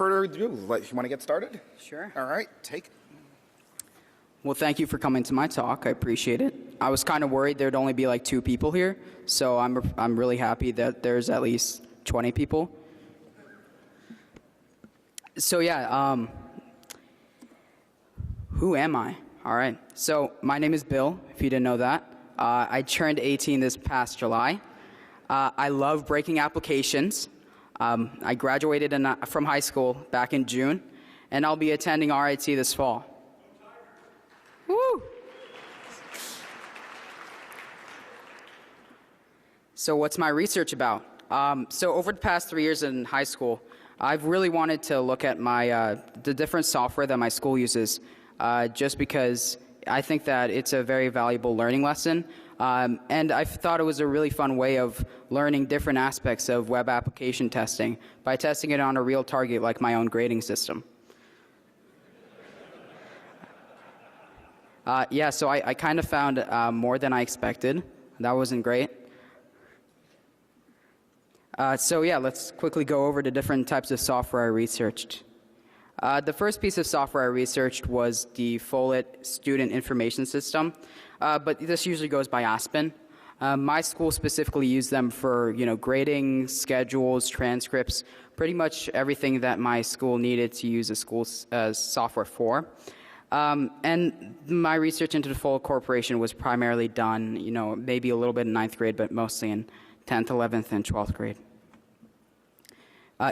further ado, you want to get started? Sure. All right, take it. Well, thank you for coming to my talk. I appreciate it. I was kind of worried there'd only be like 2 people here, so I'm really happy that there's at least 20 people. So yeah, who am I? All right. So my name is Bill, if you didn't know that. I turned 18 this past July. I love breaking applications. I graduated from high school back in June, and I'll be attending RIT this fall. Woo! So what's my research about? So over the past 3 years in high school, I've really wanted to look at the different software that my school uses, just because I think that it's a very valuable learning lesson. And I thought it was a really fun way of learning different aspects of web application testing by testing it on a real target like my own grading system. Yeah, so I kind of found more than I expected. That wasn't great. So yeah, let's quickly go over the different types of software I researched. The first piece of software I researched was the Follett Student Information System, but this usually goes by Aspen. My school specifically used them for, grading, schedules, transcripts, pretty much everything that my school needed to use a school's software for. And my research into the Follett Corporation was primarily done, maybe a little bit in 9th grade, but mostly in 10th, 11th, and 12th grade.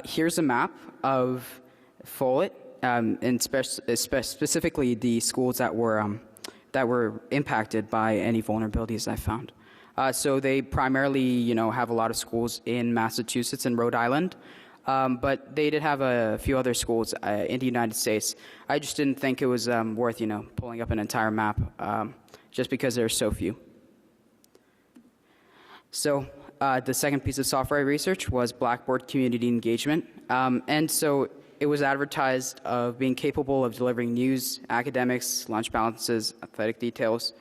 Here's a map of Follett, and specifically the schools that were impacted by any vulnerabilities I found. So they primarily, have a lot of schools in Massachusetts and Rhode Island, but they did have a few other schools in the United States. I just didn't think it was worth, pulling up an entire map, just because there are so few. So the second piece of software I researched was Blackboard Community Engagement, and so it was advertised of being capable of delivering news, academics, lunch balances, athletic details.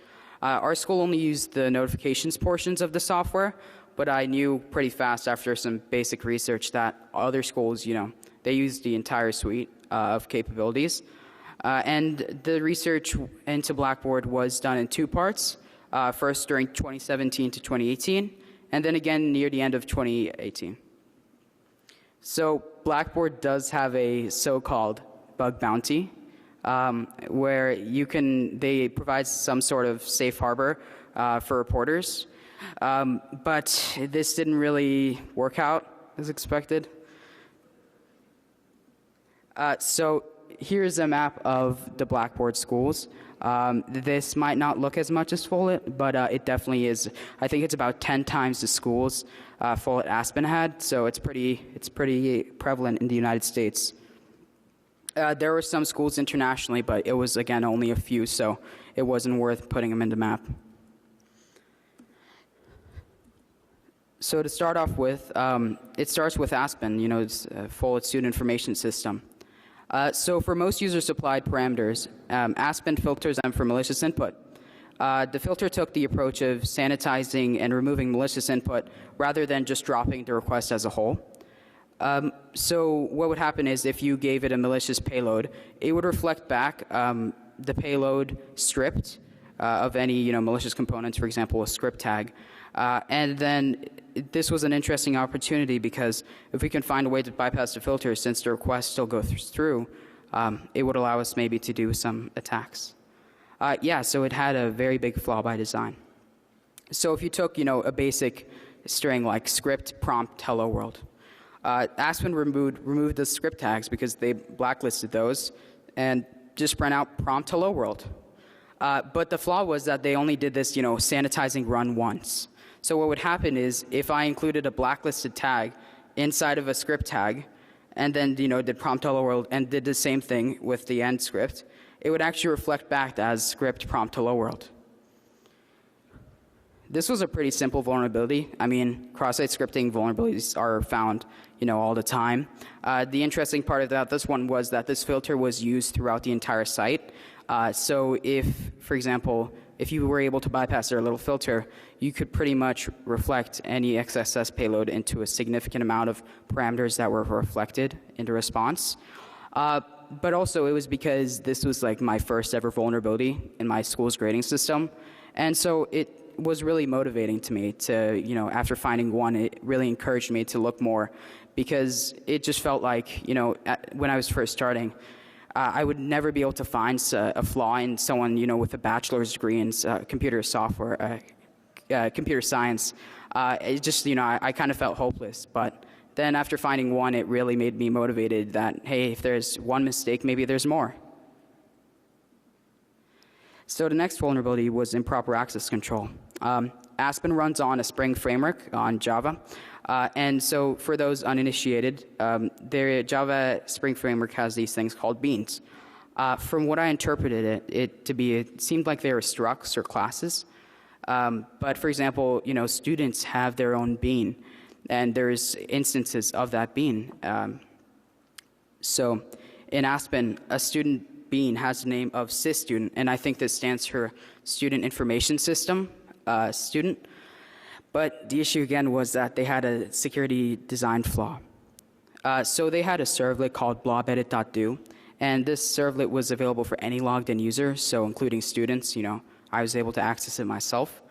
Our school only used the notifications portions of the software, but I knew pretty fast after some basic research that other schools, they used the entire suite of capabilities. And the research into Blackboard was done in 2 parts, first during 2017 to 2018, and then again near the end of 2018. So Blackboard does have a so-called bug bounty, where they provide some sort of safe harbor for reporters. But this didn't really work out as expected. So here's a map of the Blackboard schools. This might not look as much as Follett, but it definitely is. I think it's about 10 times the schools Follett Aspen had, so it's pretty prevalent in the United States. There were some schools internationally, but it was, again, only a few, so it wasn't worth putting them in the map. So to start off with, it starts with Aspen, it's Follett Student Information System. So for most user-supplied parameters, Aspen filters them for malicious input. The filter took the approach of sanitizing and removing malicious input rather than just dropping the request as a whole. So what would happen is if you gave it a malicious payload, it would reflect back the payload stripped of any malicious components, for example, a script tag. And then this was an interesting opportunity because if we can find a way to bypass the filter since the request still goes through, it would allow us maybe to do some attacks. Yeah, so it had a very big flaw by design. So if you took, a basic string like script prompt hello world, Aspen removed the script tags because they blacklisted those and just ran out prompt hello world. But the flaw was that they only did this, sanitizing run once. So what would happen is if I included a blacklisted tag inside of a script tag and then, did prompt hello world and did the same thing with the end script, it would actually reflect back as script prompt hello world. This was a pretty simple vulnerability. I mean, cross-site scripting vulnerabilities are found, all the time. The interesting part about this one was that this filter was used throughout the entire site. So if, for example, if you were able to bypass their little filter, you could pretty much reflect any XSS payload into a significant amount of parameters that were reflected into response. But also, it was because this was like my first ever vulnerability in my school's grading system. And so it was really motivating to me to, after finding one, it really encouraged me to look more, because it just felt like, when I was first starting, I would never be able to find a flaw in someone, with a bachelor's degree in computer software, computer science. It just, I kind of felt hopeless. But then after finding one, it really made me motivated that, hey, if there's one mistake, maybe there's more. So the next vulnerability was improper access control. Aspen runs on a Spring framework on Java. And so for those uninitiated, their Java Spring framework has these things called beans. From what I interpreted it seemed like they were structs or classes. But for example, students have their own bean, and there's instances of that bean. So in Aspen, a student bean has the name of sysstudent, and I think this stands for Student Information System student. But the issue again was that they had a security design flaw. So they had a servlet called blobedit.do, and this servlet was available for any logged in user, so including students. I was able to access it myself.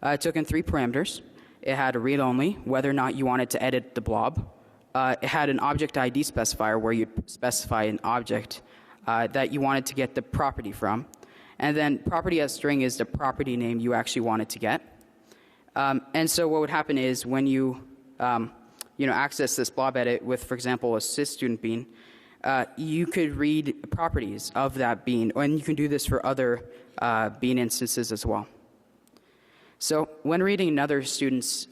It took in 3 parameters. It had a read-only, whether or not you wanted to edit the blob. It had an object ID specifier where you specify an object that you wanted to get the property from. And then property as string is the property name you actually wanted to get. And so what would happen is when you, access this blob edit with, for example, a sysstudent bean, you could read properties of that bean, and you can do this for other bean instances as well. So when reading another student's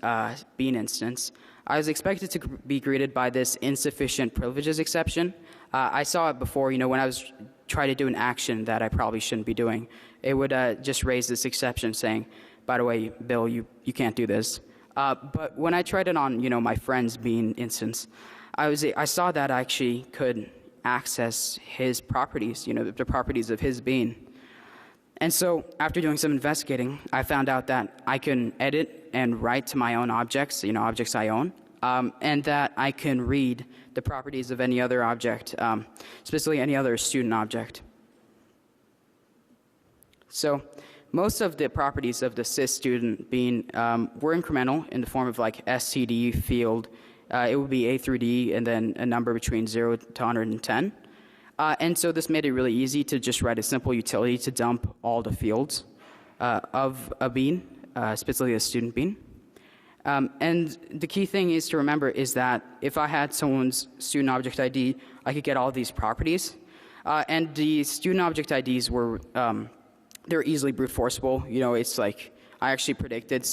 bean instance, I was expected to be greeted by this insufficient privileges exception. I saw it before, when I was trying to do an action that I probably shouldn't be doing. It would just raise this exception saying, by the way, Bill, you can't do this. But when I tried it on, my friend's bean instance, I saw that I actually could access his properties, the properties of his bean. And so after doing some investigating, I found out that I can edit and write to my own objects, objects I own, and that I can read the properties of any other object, specifically any other student object. So most of the properties of the sysstudent bean were incremental in the form of like std field. It would be A through D and then a number between 0 to 110. And so this made it really easy to just write a simple utility to dump all the fields of a bean, specifically a student bean. And the key thing is to remember is that if I had someone's student object ID, I could get all these properties. And the student object IDs were, they're easily brute forceable. It's like, I actually predicted,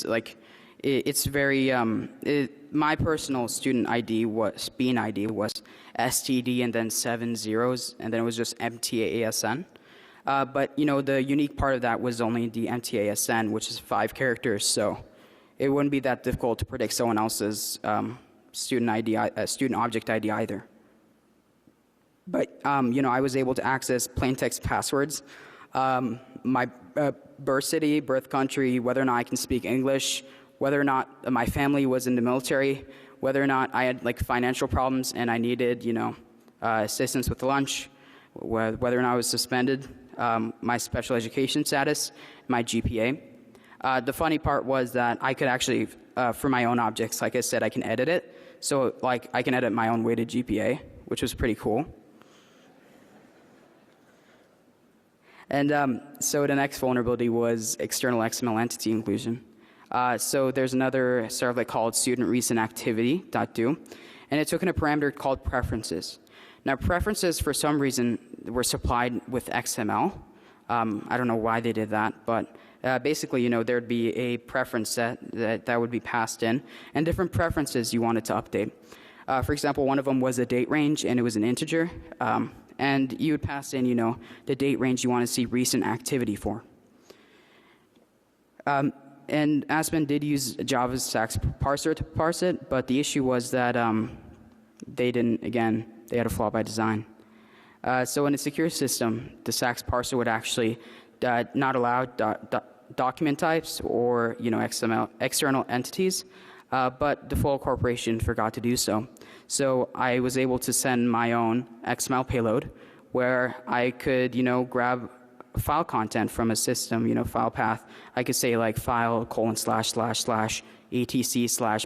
it's very, my personal student ID was, bean ID was STD and then 7 zeros, and then it was just MTASN. But, the unique part of that was only the MTASN, which is 5 characters, so it wouldn't be that difficult to predict someone else's student ID, student object ID either. But, I was able to access plain text passwords, my birth city, birth country, whether or not I can speak English, whether or not my family was in the military, whether or not I had financial problems and I needed, assistance with lunch, whether or not I was suspended, my special education status, my GPA. The funny part was that I could actually, for my own objects, like I said, I can edit it. So I can edit my own weighted GPA, which was pretty cool. And so the next vulnerability was external XML entity inclusion. So there's another servlet called studentRecentActivity.do, and it took in a parameter called preferences. Now, preferences, for some reason, were supplied with XML. I don't know why they did that, but basically, there'd be a preference set that would be passed in, and different preferences you wanted to update. For example, one of them was a date range, and it was an integer. And you would pass in, the date range you want to see recent activity for. And Aspen did use Java's SAX parser to parse it, but the issue was that they had a flaw by design. So in a secure system, the SAX parser would actually not allow document types or XML external entities, but the full corporation forgot to do so. So I was able to send my own XML payload where I could grab file content from a system, file path. I could say like file : //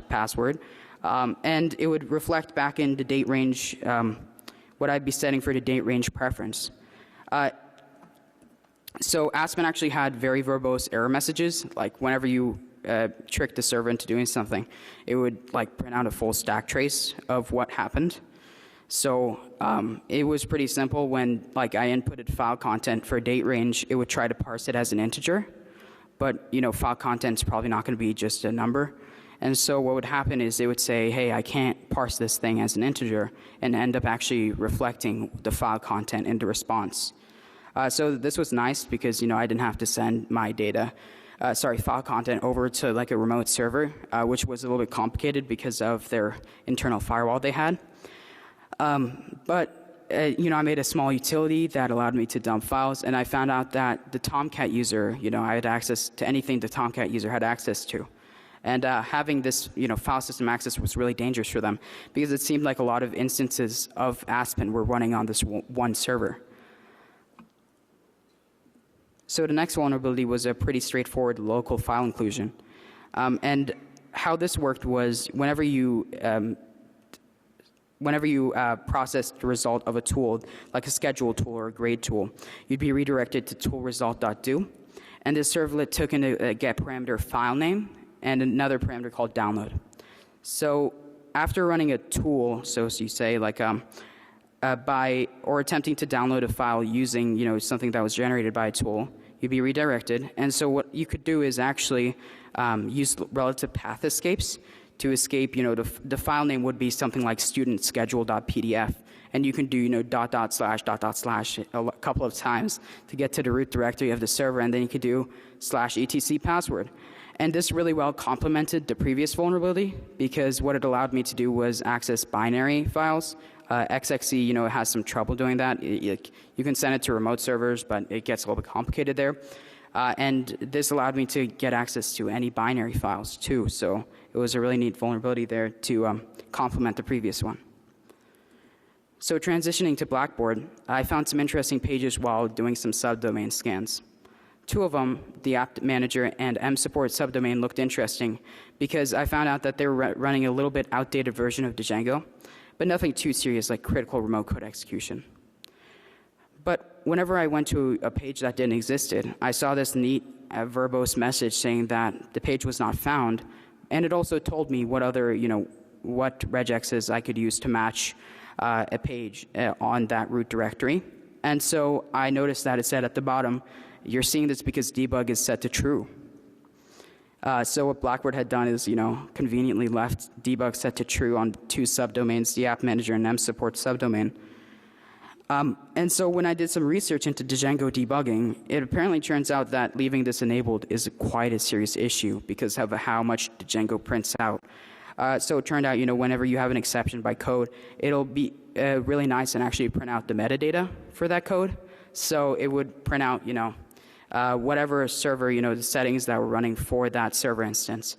password, and it would reflect back in the date range what I'd be setting for the date range preference. So Aspen actually had very verbose error messages. Like whenever you tricked the server into doing something, it would like print out a full stack trace of what happened. So it was pretty simple. When like I inputted file content for a date range, it would try to parse it as an integer. But file content's probably not going to be just a number. And so what would happen is it would say, hey, I can't parse this thing as an integer, and end up actually reflecting the file content in the response. So this was nice because I didn't have to send my file content over to like a remote server, which was a little bit complicated because of their internal firewall they had. But I made a small utility that allowed me to dump files, and I found out that the Tomcat user, I had access to anything the Tomcat user had access to. And having this, file system access was really dangerous for them because it seemed like a lot of instances of Aspen were running on this one server. So the next vulnerability was a pretty straightforward local file inclusion. And how this worked was whenever you processed the result of a tool, like a schedule tool or a grade tool, you'd be redirected to toolresult.do. And this servlet took in a get parameter file name and another parameter called download. So after running a tool, so you say like or attempting to download a file using something that was generated by a tool, you'd be redirected. And so what you could do is actually use relative path escapes to escape. The file name would be something like studentschedule.pdf, and you can do // a couple of times to get to the root directory of the server, and then you could do /etc password. And this really well complemented the previous vulnerability because what it allowed me to do was access binary files. XXE, it has some trouble doing that. You can send it to remote servers, but it gets a little bit complicated there. And this allowed me to get access to any binary files too. So it was a really neat vulnerability there to complement the previous one. So transitioning to Blackboard, I found some interesting pages while doing some subdomain scans. Two of them, the app manager and msupport subdomain, looked interesting because I found out that they were running a little bit outdated version of Django, but nothing too serious like critical remote code execution. But whenever I went to a page that didn't exist, I saw this neat verbose message saying that the page was not found, and it also told me what other, what regexes I could use to match a page on that root directory. And so I noticed that it said at the bottom, you're seeing this because debug is set to true. So what Blackboard had done is, conveniently left debug set to true on two subdomains, the app manager and msupport subdomain. And so when I did some research into Django debugging, it apparently turns out that leaving this enabled is quite a serious issue because of how much Django prints out. So it turned out, whenever you have an exception by code, it'll be really nice and actually print out the metadata for that code. So it would print out, whatever server, the settings that were running for that server instance.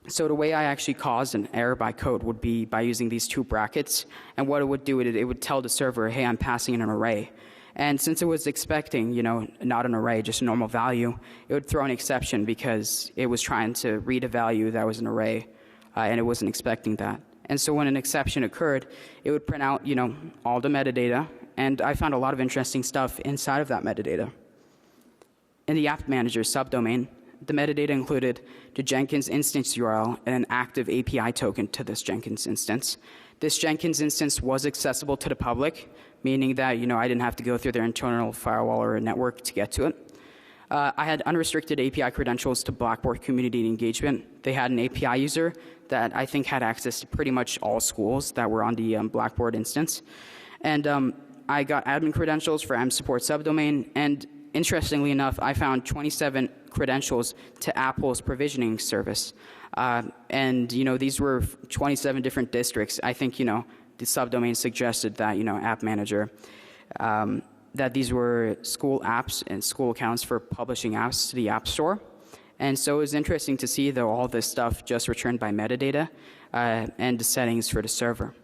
So the way I actually caused an error by code would be by using these two brackets. And what it would do, it would tell the server, hey, I'm passing in an array. And since it was expecting, not an array, just a normal value, it would throw an exception because it was trying to read a value that was an array, and it wasn't expecting that. And so when an exception occurred, it would print out, all the metadata. And I found a lot of interesting stuff inside of that metadata. In the app manager subdomain, the metadata included the Jenkins instance URL and an active API token to this Jenkins instance. This Jenkins instance was accessible to the public, meaning that I didn't have to go through their internal firewall or a network to get to it. I had unrestricted API credentials to Blackboard community engagement. They had an API user that I think had access to pretty much all schools that were on the Blackboard instance. And I got admin credentials for msupport subdomain, and interestingly enough, I found 27 credentials to Apple's provisioning service. And, these were 27 different districts. I think, the subdomain suggested that, app manager that these were school apps and school accounts for publishing apps to the App Store. And so it was interesting to see, though, all this stuff just returned by metadata and the settings for the server.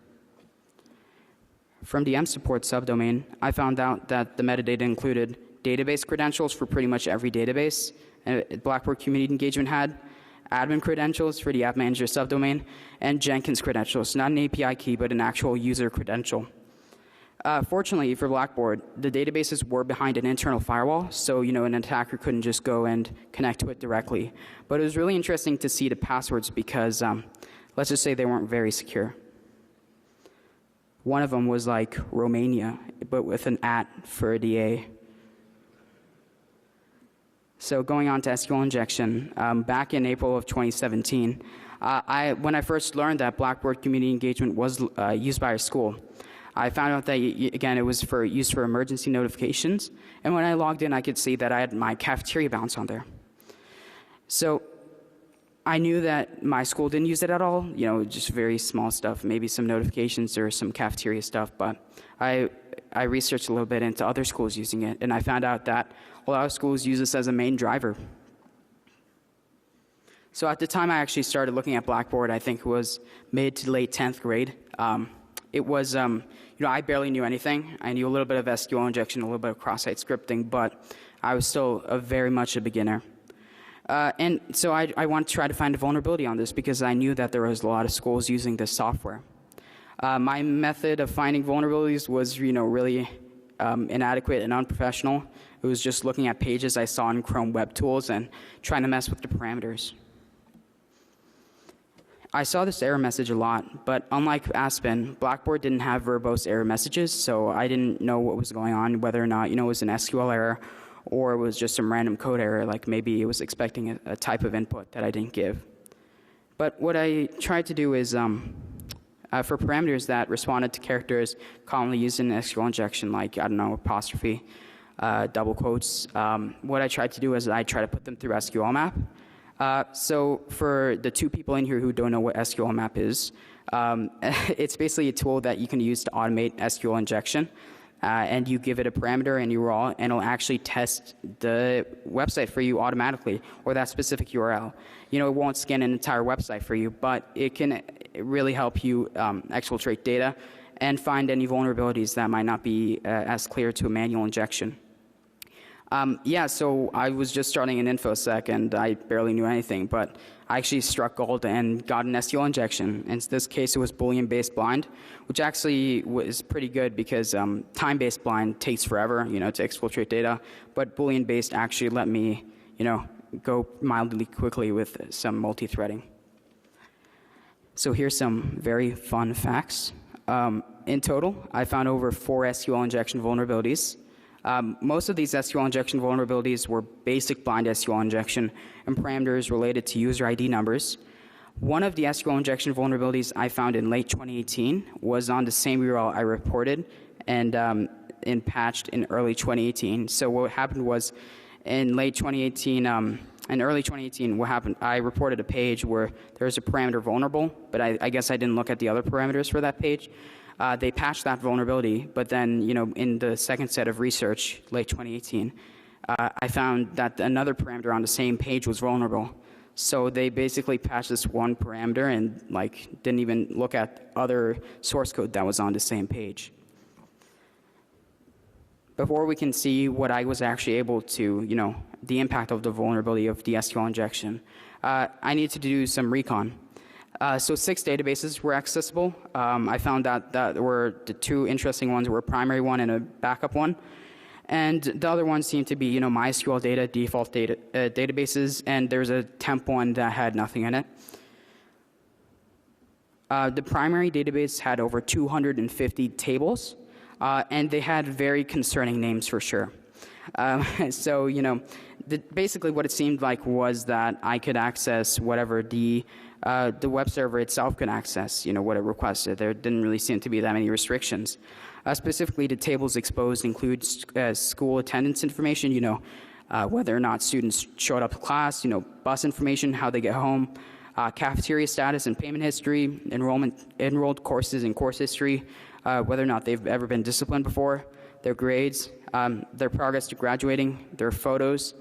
From the mSupport subdomain, I found out that the metadata included database credentials for pretty much every database Blackboard Community Engagement had, admin credentials for the App Manager subdomain, and Jenkins credentials, not an API key, but an actual user credential. Fortunately for Blackboard, the databases were behind an internal firewall, so an attacker couldn't just go and connect to it directly. But it was really interesting to see the passwords because, let's just say they weren't very secure. One of them was like Romania, but with an @ for the A. So going on to SQL injection, back in April of 2017, when I first learned that Blackboard Community Engagement was used by our school, I found out that, again, it was used for emergency notifications. And when I logged in, I could see that I had my cafeteria balance on there. So I knew that my school didn't use it at all, just very small stuff, maybe some notifications or some cafeteria stuff. But I researched a little bit into other schools using it, and I found out that a lot of schools use this as a main driver. So at the time I actually started looking at Blackboard, I think it was mid to late 10th grade. It was, I barely knew anything. I knew a little bit of SQL injection, a little bit of cross-site scripting, but I was still very much a beginner. And so I wanted to try to find a vulnerability on this because I knew that there was a lot of schools using this software. My method of finding vulnerabilities was, really inadequate and unprofessional. It was just looking at pages I saw in Chrome Web Tools and trying to mess with the parameters. I saw this error message a lot, but unlike Aspen, Blackboard didn't have verbose error messages, so I didn't know what was going on, whether or not, it was an SQL error or it was just some random code error, like maybe it was expecting a type of input that I didn't give. But what I tried to do is, for parameters that responded to characters commonly used in SQL injection, like, apostrophe, double quotes, what I tried to do is I tried to put them through SQL map. So for the two people in here who don't know what SQL map is, it's basically a tool that you can use to automate SQL injection. And you give it a parameter and URL, and it'll actually test the website for you automatically, or that specific URL. It won't scan an entire website for you, but it can really help you exfiltrate data and find any vulnerabilities that might not be as clear to a manual injection. So I was just starting in Infosec, and I barely knew anything, but I actually struck gold and got an SQL injection. In this case, it was Boolean-based blind, which actually was pretty good because time-based blind takes forever, to exfiltrate data, but Boolean-based actually let me, go mildly quickly with some multi-threading. So here's some very fun facts. In total, I found over 4 SQL injection vulnerabilities. Most of these SQL injection vulnerabilities were basic blind SQL injection and parameters related to user ID numbers. One of the SQL injection vulnerabilities I found in late 2018 was on the same URL I reported and patched in early 2018. So what happened was in late 2018, in early 2018, what happened, I reported a page where there was a parameter vulnerable, but I guess I didn't look at the other parameters for that page. They patched that vulnerability, but then, in the second set of research, late 2018, I found that another parameter on the same page was vulnerable. So they basically patched this one parameter and, didn't even look at other source code that was on the same page. Before we can see what I was actually able to, the impact of the vulnerability of the SQL injection, I needed to do some recon. So 6 databases were accessible. I found that were the 2 interesting ones were a primary one and a backup one. And the other ones seemed to be, MySQL data, default data, databases, and there's a temp one that had nothing in it. The primary database had over 250 tables, and they had very concerning names for sure. So, basically what it seemed like was that I could access whatever the web server itself could access, what it requested. There didn't really seem to be that many restrictions. Specifically, the tables exposed include school attendance information, whether or not students showed up to class, bus information, how they get home, cafeteria status and payment history, enrolled courses and course history, whether or not they've ever been disciplined before, their grades, their progress to graduating, their photos,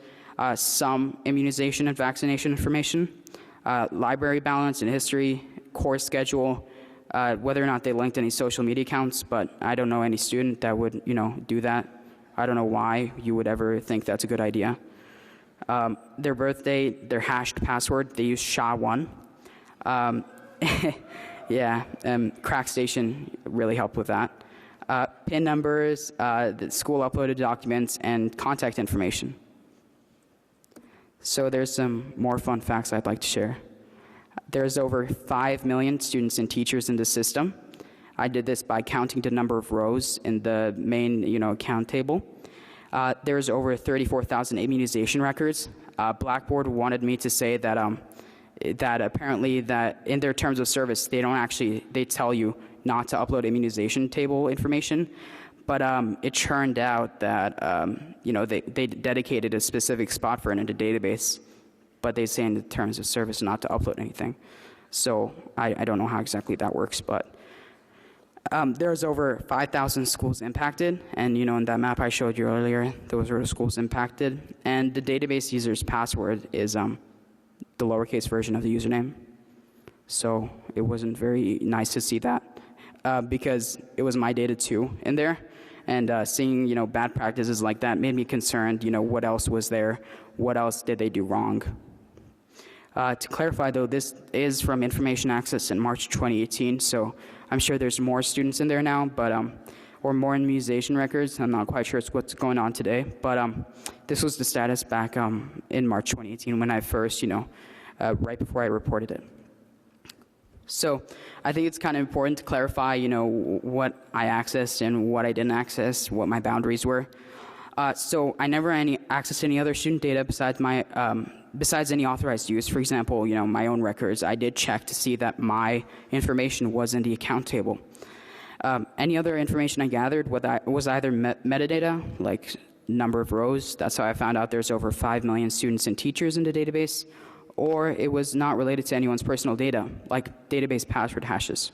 some immunization and vaccination information, library balance and history, course schedule, whether or not they linked any social media accounts, but I don't know any student that would, do that. I don't know why you would ever think that's a good idea. Their birthday, their hashed password, they use SHA-1. Yeah, CrackStation really helped with that. PIN numbers, the school uploaded documents, and contact information. So there's some more fun facts I'd like to share. There's over 5 million students and teachers in the system. I did this by counting the number of rows in the main, account table. There's over 34,000 immunization records. Blackboard wanted me to say that that apparently that in their terms of service, they tell you not to upload immunization table information. But it turned out that, they dedicated a specific spot for it in the database, but they say in the terms of service not to upload anything. So I don't know how exactly that works, but there's over 5,000 schools impacted, and in that map I showed you earlier, those are the schools impacted. And the database user's password is the lowercase version of the username. So it wasn't very nice to see that because it was my data too in there. And seeing bad practices like that made me concerned. What else was there? What else did they do wrong? To clarify, though, this is from information access in March 2018, so I'm sure there's more students in there now, but or more immunization records. I'm not quite sure what's going on today, but this was the status back in March 2018 when I first, right before I reported it. So I think it's kind of important to clarify, what I accessed and what I didn't access, what my boundaries were. So I never accessed any other student data besides any authorized use. For example, my own records. I did check to see that my information was in the account table. Any other information I gathered was either metadata, like number of rows. That's how I found out there's over 5 million students and teachers in the database. Or it was not related to anyone's personal data, like database password hashes.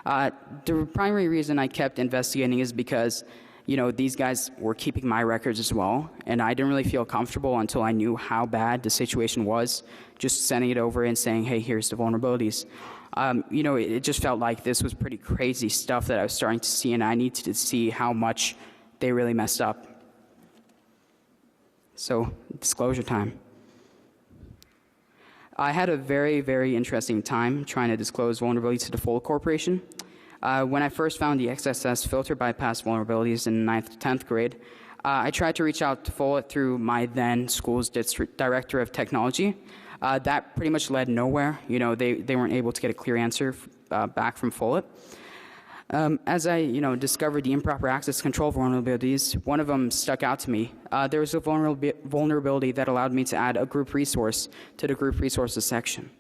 The primary reason I kept investigating is because, these guys were keeping my records as well, and I didn't really feel comfortable until I knew how bad the situation was, just sending it over and saying, hey, here's the vulnerabilities. It just felt like this was pretty crazy stuff that I was starting to see, and I needed to see how much they really messed up. So, disclosure time. I had a very, very interesting time trying to disclose vulnerabilities to the Follett Corporation. When I first found the XSS filter bypass vulnerabilities in 9th to 10th grade, I tried to reach out to Follett through my then school's district director of technology. That pretty much led nowhere. They weren't able to get a clear answer back from Follett. As I, discovered the improper access control vulnerabilities, one of them stuck out to me. There was a vulnerability that allowed me to add a group resource to the group resources section.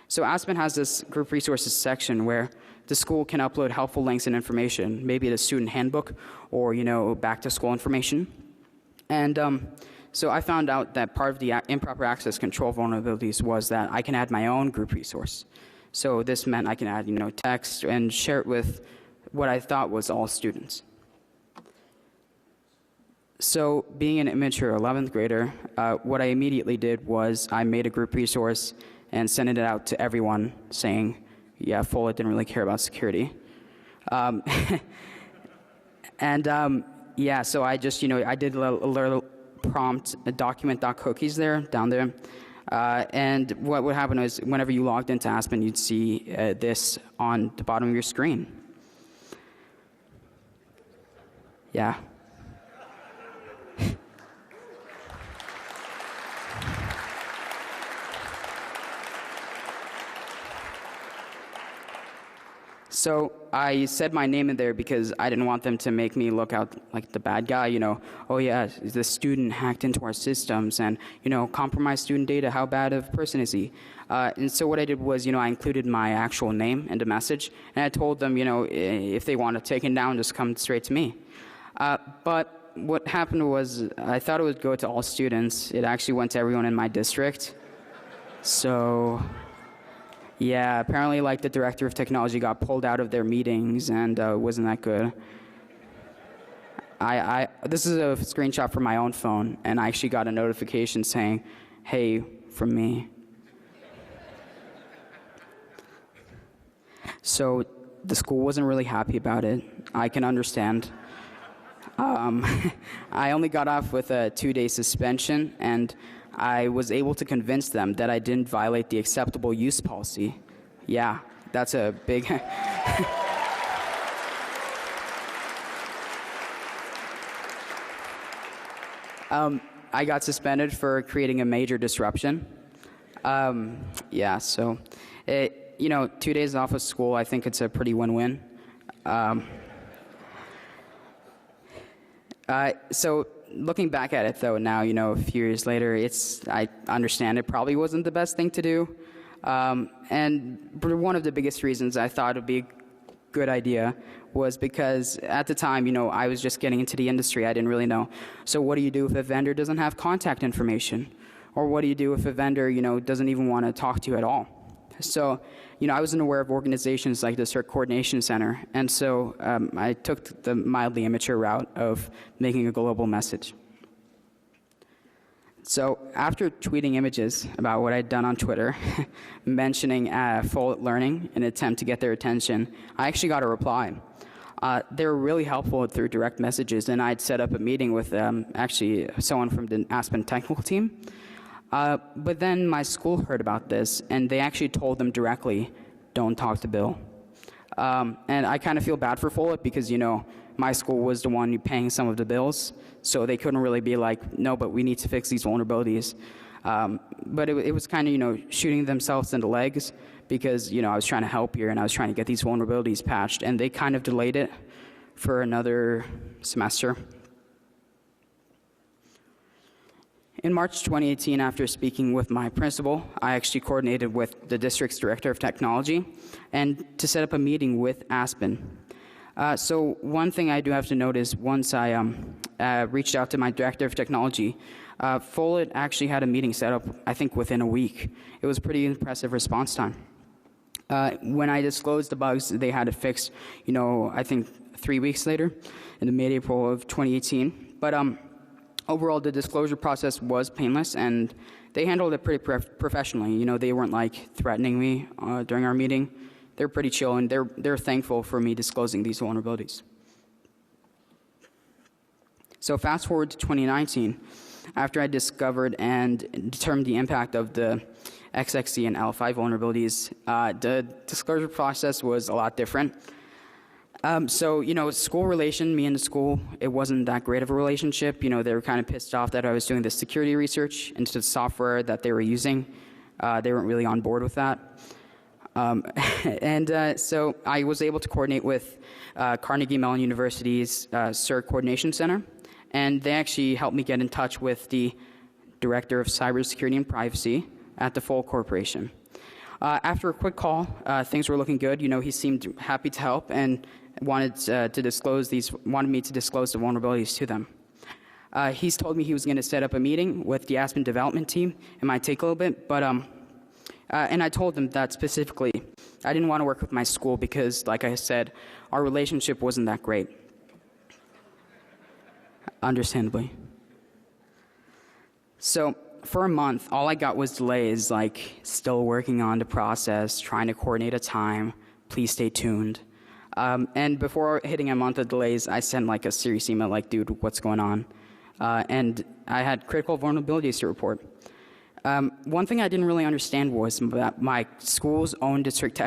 So Aspen has this group resources section where the school can upload helpful links and information, maybe the student handbook or, back to school information. And so I found out that part of the improper access control vulnerabilities was that I can add my own group resource. So this meant I can add, text and share it with what I thought was all students. So being an immature 11th grader, what I immediately did was I made a group resource and sent it out to everyone saying, yeah, Follett didn't really care about security. Yeah, so I just, I did a little prompt document.cookies down there. And what would happen is whenever you logged into Aspen, you'd see this on the bottom of your screen. Yeah. So I said my name in there because I didn't want them to make me look out like the bad guy, oh yeah, the student hacked into our systems and, compromised student data, how bad of a person is he? And so what I did was, I included my actual name in the message, and I told them, if they want to take it down, just come straight to me. But what happened was I thought it would go to all students. It actually went to everyone in my district. So yeah, apparently the director of technology got pulled out of their meetings and wasn't that good. This is a screenshot from my own phone, and I actually got a notification saying, "Hey," from me. So the school wasn't really happy about it. I can understand. I only got off with a 2-day suspension, and I was able to convince them that I didn't violate the acceptable use policy. Yeah, that's a big... I got suspended for creating a major disruption. Yeah, so, 2 days off of school, I think it's a pretty win-win. So looking back at it, though, now, a few years later, I understand it probably wasn't the best thing to do. And one of the biggest reasons I thought it would be a good idea was because at the time, I was just getting into the industry. I didn't really know. So what do you do if a vendor doesn't have contact information? Or what do you do if a vendor, doesn't even want to talk to you at all? So, I wasn't aware of organizations like the CERT Coordination Center, and so I took the mildly immature route of making a global message. So after tweeting images about what I'd done on Twitter, mentioning Follett Learning in an attempt to get their attention, I actually got a reply. They were really helpful through direct messages, and I'd set up a meeting with actually someone from the Aspen technical team. But then my school heard about this, and they actually told them directly, "Don't talk to Bill." And I kind of feel bad for Follett because, my school was the one paying some of the bills, so they couldn't really be like, "No, but we need to fix these vulnerabilities." But it was kind of, shooting themselves in the legs because, I was trying to help here, and I was trying to get these vulnerabilities patched, and they kind of delayed it for another semester. In March 2018, after speaking with my principal, I actually coordinated with the district's director of technology and to set up a meeting with Aspen. So one thing I do have to note is once I reached out to my director of technology, Follett actually had a meeting set up, I think, within a week. It was pretty impressive response time. When I disclosed the bugs, they had it fixed, I think 3 weeks later, in the mid-April of 2018. But overall, the disclosure process was painless, and they handled it pretty professionally. They weren't threatening me during our meeting. They're pretty chill, and they're thankful for me disclosing these vulnerabilities. So fast forward to 2019, after I discovered and determined the impact of the XXC and L5 vulnerabilities, the disclosure process was a lot different. So, school relation, me and the school, it wasn't that great of a relationship. They were kind of pissed off that I was doing the security research into the software that they were using. They weren't really on board with that. So I was able to coordinate with Carnegie Mellon University's CERT Coordination Center, and they actually helped me get in touch with the Director of Cybersecurity and Privacy at the Follett Corporation. After a quick call, things were looking good. He seemed happy to help and wanted me to disclose the vulnerabilities to them. He's told me he was going to set up a meeting with the Aspen development team. It might take a little bit, but and I told them that specifically I didn't want to work with my school because, like I said, our relationship wasn't that great. Understandably. So for a month, all I got was delays, still working on the process, trying to coordinate a time, please stay tuned. And before hitting a month of delays, I sent a serious email dude, what's going on? And I had critical vulnerabilities to report. One thing I didn't really understand was that my school's own district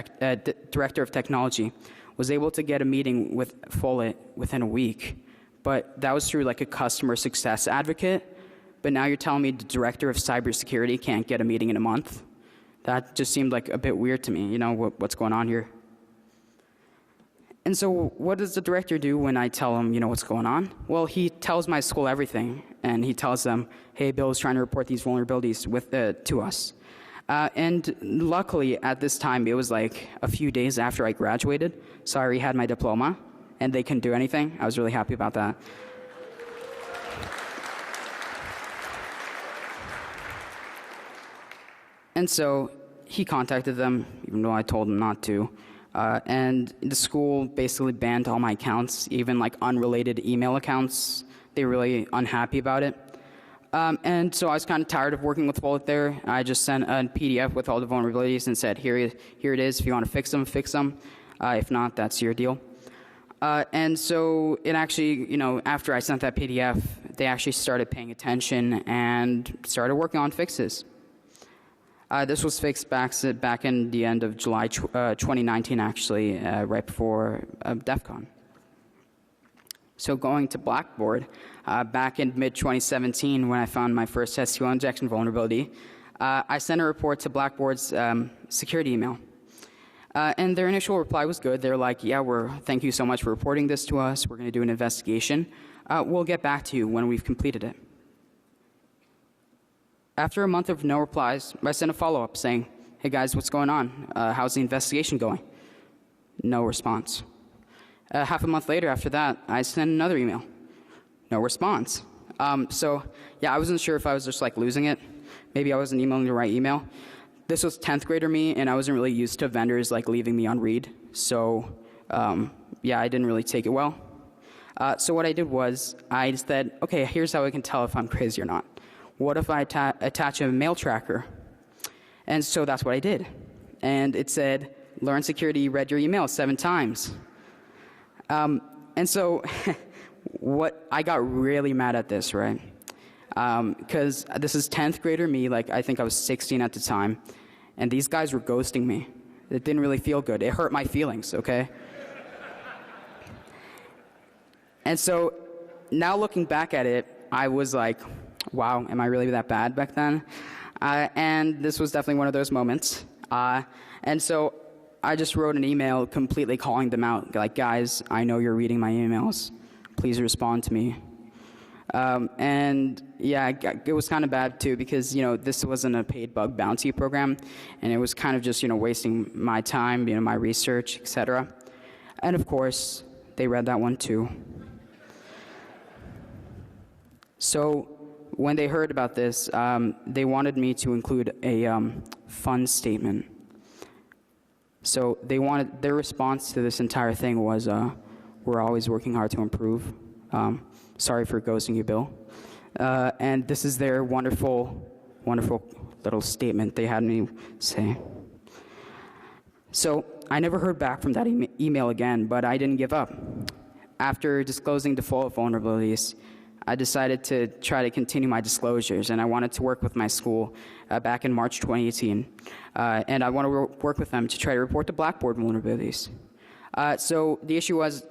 director of technology was able to get a meeting with Follett within a week, but that was through a customer success advocate. But now you're telling me the director of cybersecurity can't get a meeting in a month? That just seemed a bit weird to me. What's going on here? And so what does the director do when I tell him, what's going on? Well, he tells my school everything, and he tells them, hey, Bill is trying to report these vulnerabilities to us. And luckily, at this time, it was a few days after I graduated, so I already had my diploma, and they couldn't do anything. I was really happy about that. And so he contacted them, even though I told him not to. And the school basically banned all my accounts, even like unrelated email accounts. They were really unhappy about it. And so I was kind of tired of working with Wallet there. I just sent a PDF with all the vulnerabilities and said, here it is. If you want to fix them, fix them. If not, that's your deal. And so it actually, after I sent that PDF, they actually started paying attention and started working on fixes. This was fixed back in the end of July 2019, actually, right before DEF CON. So going to Blackboard, back in mid-2017 when I found my first SQL injection vulnerability, I sent a report to Blackboard's security email. And their initial reply was good. They're like, yeah, thank you so much for reporting this to us. We're going to do an investigation. We'll get back to you when we've completed it. After a month of no replies, I sent a follow-up saying, hey guys, what's going on? How's the investigation going? No response. Half a month later after that, I sent another email. No response. So yeah, I wasn't sure if I was just like losing it. Maybe I wasn't emailing the right email. This was 10th grader me, and I wasn't really used to vendors like leaving me on read. So yeah, I didn't really take it well. So what I did was I said, okay, here's how I can tell if I'm crazy or not. What if I attach a mail tracker? And so that's what I did. And it said, learn security, read your email 7 times. And so I got really mad at this, right? Because this is 10th grader me, like I think I was 16 at the time, and these guys were ghosting me. It didn't really feel good. It hurt my feelings, okay? And so now looking back at it, I was like, wow, am I really that bad back then? And this was definitely one of those moments. And so I just wrote an email completely calling them out, like, guys, I know you're reading my emails. Please respond to me. And yeah, it was kind of bad too because, this wasn't a paid bug bounty program, and it was kind of just, wasting my time, my research, etc. And of course, they read that one too. So when they heard about this, they wanted me to include a fund statement. So their response to this entire thing was, we're always working hard to improve. Sorry for ghosting you, Bill. And this is their wonderful, wonderful little statement they had me say. So I never heard back from that email again, but I didn't give up. After disclosing default vulnerabilities, I decided to try to continue my disclosures, and I wanted to work with my school back in March 2018. And I want to work with them to try to report the Blackboard vulnerabilities. So the issue was,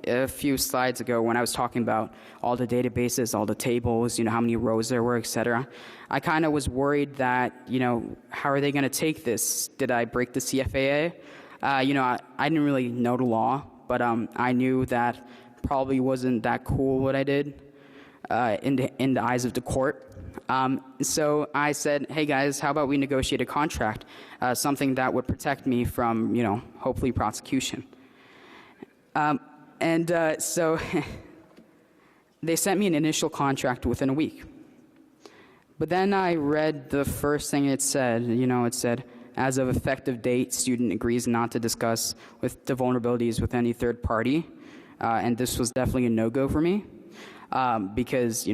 a few slides ago when I was talking about all the databases, all the tables, how many rows there were, et cetera, I kind of was worried that, how are they going to take this? Did I break the CFAA? I didn't really know the law, but I knew that probably wasn't that cool what I did in the eyes of the court. So I said, hey guys, how about we negotiate a contract, something that would protect me from, hopefully prosecution. So they sent me an initial contract within a week. But then I read the first thing it said. It said, as of effective date, student agrees not to discuss with the vulnerabilities with any third party. And this was definitely a no-go for me. Because,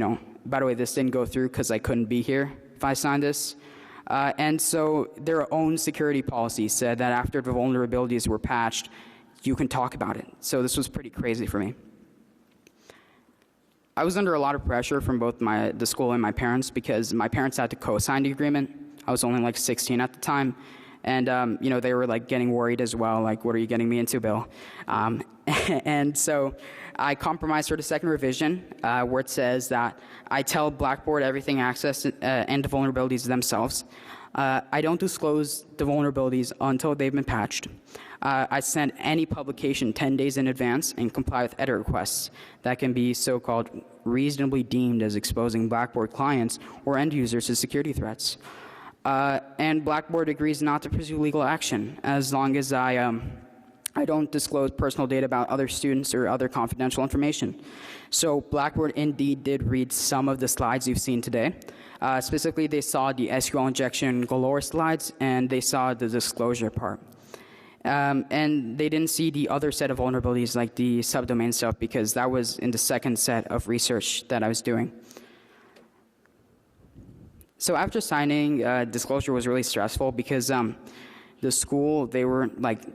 by the way, this didn't go through because I couldn't be here if I signed this. And so their own security policy said that after the vulnerabilities were patched, you can talk about it. So this was pretty crazy for me. I was under a lot of pressure from both the school and my parents because my parents had to co-sign the agreement. I was only like 16 at the time. And, they were like getting worried as well, like, what are you getting me into, Bill? And so I compromised for the second revision where it says that I tell Blackboard everything access and the vulnerabilities themselves. I don't disclose the vulnerabilities until they've been patched. I send any publication 10 days in advance and comply with edit requests that can be so-called reasonably deemed as exposing Blackboard clients or end users to security threats. And Blackboard agrees not to pursue legal action as long as I don't disclose personal data about other students or other confidential information. So Blackboard indeed did read some of the slides you've seen today. Specifically, they saw the SQL injection galore slides, and they saw the disclosure part. And they didn't see the other set of vulnerabilities, like the subdomain stuff, because that was in the second set of research that I was doing. So after signing, disclosure was really stressful because the school, they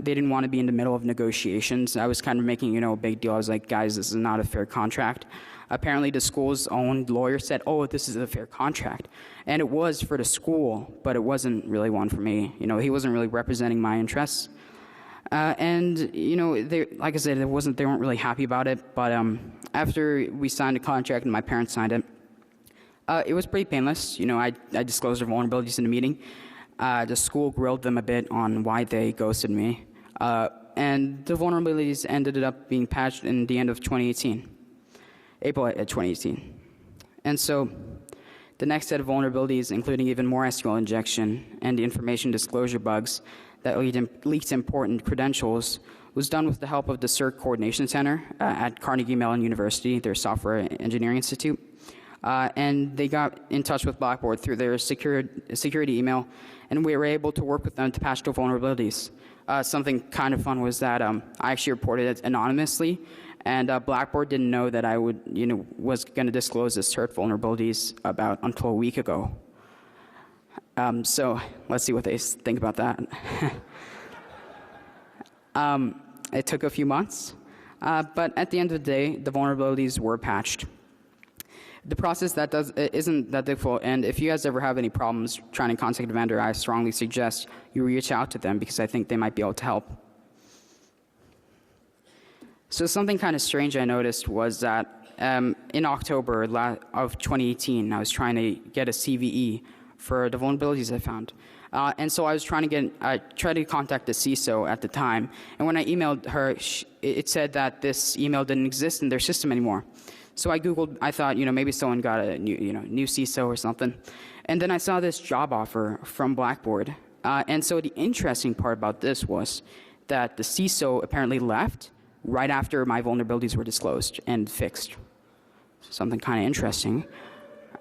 didn't want to be in the middle of negotiations. I was kind of making, a big deal. I was like, guys, this is not a fair contract. Apparently the school's own lawyer said, oh, this is a fair contract. And it was for the school, but it wasn't really one for me. He wasn't really representing my interests. And they, like I said, they weren't really happy about it. But after we signed the contract and my parents signed it, it was pretty painless. I disclosed their vulnerabilities in the meeting. The school grilled them a bit on why they ghosted me. And the vulnerabilities ended up being patched in the end of 2018, April 2018. And so the next set of vulnerabilities, including even more SQL injection and the information disclosure bugs that leaked important credentials, was done with the help of the CERT Coordination Center at Carnegie Mellon University, their software engineering institute. And they got in touch with Blackboard through their security email, and we were able to work with them to patch the vulnerabilities. Something kind of fun was that I actually reported it anonymously, and Blackboard didn't know that I was going to disclose the CERT vulnerabilities until a week ago. So let's see what they think about that. It took a few months, but at the end of the day, the vulnerabilities were patched. The process isn't that difficult, and if you guys ever have any problems trying to contact a vendor, I strongly suggest you reach out to them because I think they might be able to help. So something kind of strange I noticed was that in October of 2018, I was trying to get a CVE for the vulnerabilities I found. And so I was trying to contact the CISO at the time, and when I emailed her, it said that this email didn't exist in their system anymore. So I Googled, I thought, maybe someone got a new CISO or something. And then I saw this job offer from Blackboard. And so the interesting part about this was that the CISO apparently left right after my vulnerabilities were disclosed and fixed. Something kind of interesting.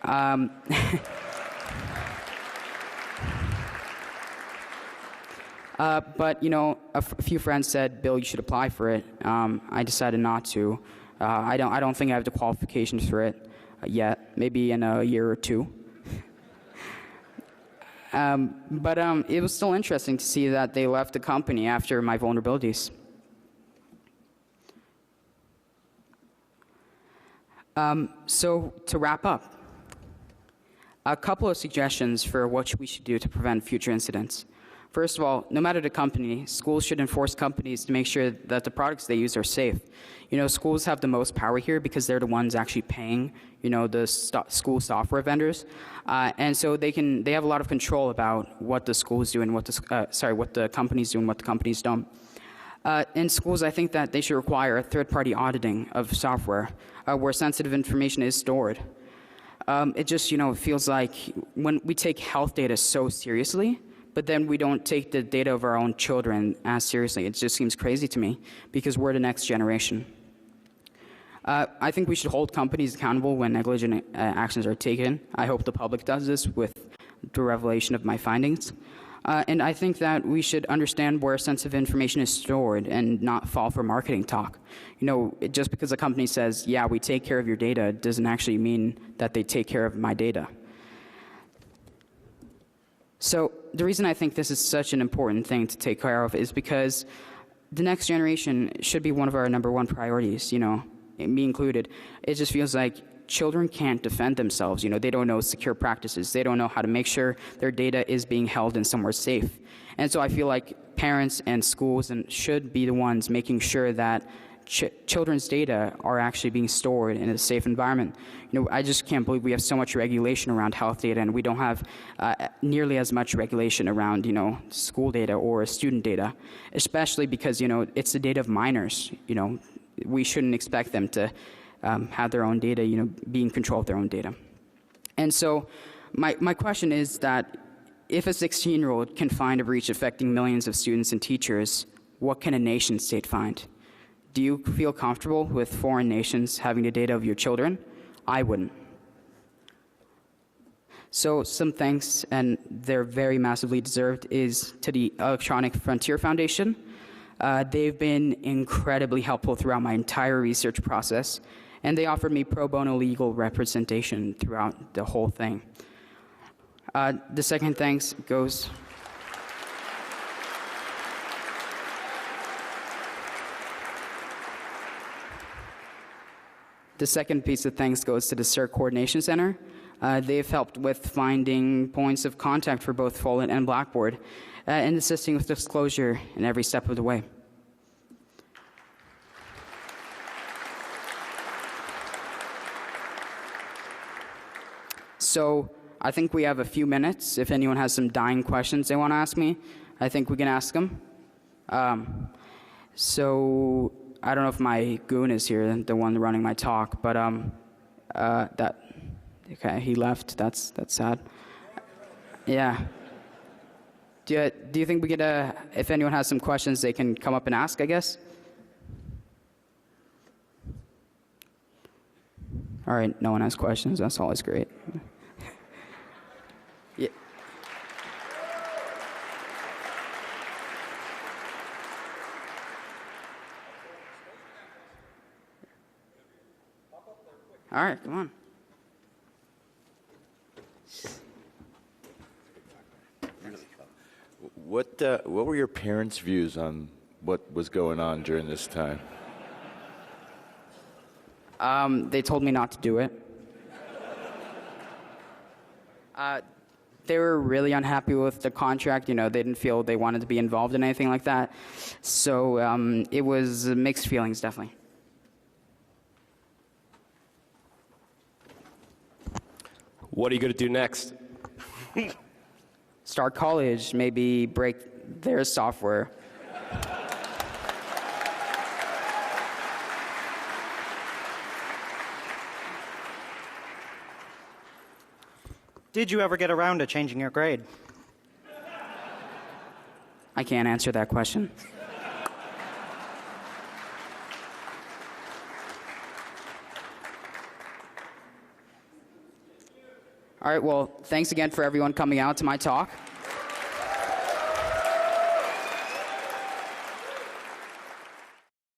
But, a few friends said, Bill, you should apply for it. I decided not to. I don't think I have the qualifications for it yet. Maybe in a year or two. But it was still interesting to see that they left the company after my vulnerabilities. So to wrap up, a couple of suggestions for what we should do to prevent future incidents. First of all, no matter the company, schools should enforce companies to make sure that the products they use are safe. Schools have the most power here because they're the ones actually paying, the school software vendors, and so they have a lot of control about what the schools do and what the companies do and what the companies don't. In schools, I think that they should require third-party auditing of software where sensitive information is stored. It just, feels like when we take health data so seriously, but then we don't take the data of our own children as seriously. It just seems crazy to me because we're the next generation. I think we should hold companies accountable when negligent actions are taken. I hope the public does this with the revelation of my findings. And I think that we should understand where sensitive information is stored and not fall for marketing talk. Just because a company says, yeah, we take care of your data, doesn't actually mean that they take care of my data. So the reason I think this is such an important thing to take care of is because the next generation should be one of our number one priorities, me included. It just feels like children can't defend themselves. They don't know secure practices. They don't know how to make sure their data is being held in somewhere safe. And so I feel like parents and schools should be the ones making sure that children's data are actually being stored in a safe environment. I just can't believe we have so much regulation around health data, and we don't have nearly as much regulation around, school data or student data, especially because, it's the data of minors. We shouldn't expect them to have their own data, be in control of their own data. And so my question is that if a 16-year-old can find a breach affecting millions of students and teachers, what can a nation state find? Do you feel comfortable with foreign nations having the data of your children? I wouldn't. So some thanks, and they're very massively deserved, is to the Electronic Frontier Foundation, They've been incredibly helpful throughout my entire research process, and they offered me pro bono legal representation throughout the whole thing. The second thanks goes... The second piece of thanks goes to the CERT Coordination Center. They've helped with finding points of contact for both Follett and Blackboard and assisting with disclosure in every step of the way. So I think we have a few minutes. If anyone has some dying questions they want to ask me, I think we can ask them. So I don't know if my goon is here, the one running my talk, but okay, he left. That's sad. Yeah. Do you think we could, if anyone has some questions, they can come up and ask, I guess? All right, no one has questions. That's always great. Yeah. All right, come on. What were your parents' views on what was going on during this time? They told me not to do it. They were really unhappy with the contract. You know, they didn't feel they wanted to be involved in anything like that. So it was mixed feelings, definitely. What are you going to do next? Start college, maybe break their software. Did you ever get around to changing your grade? I can't answer that question. All right, well, thanks again for everyone coming out to my talk.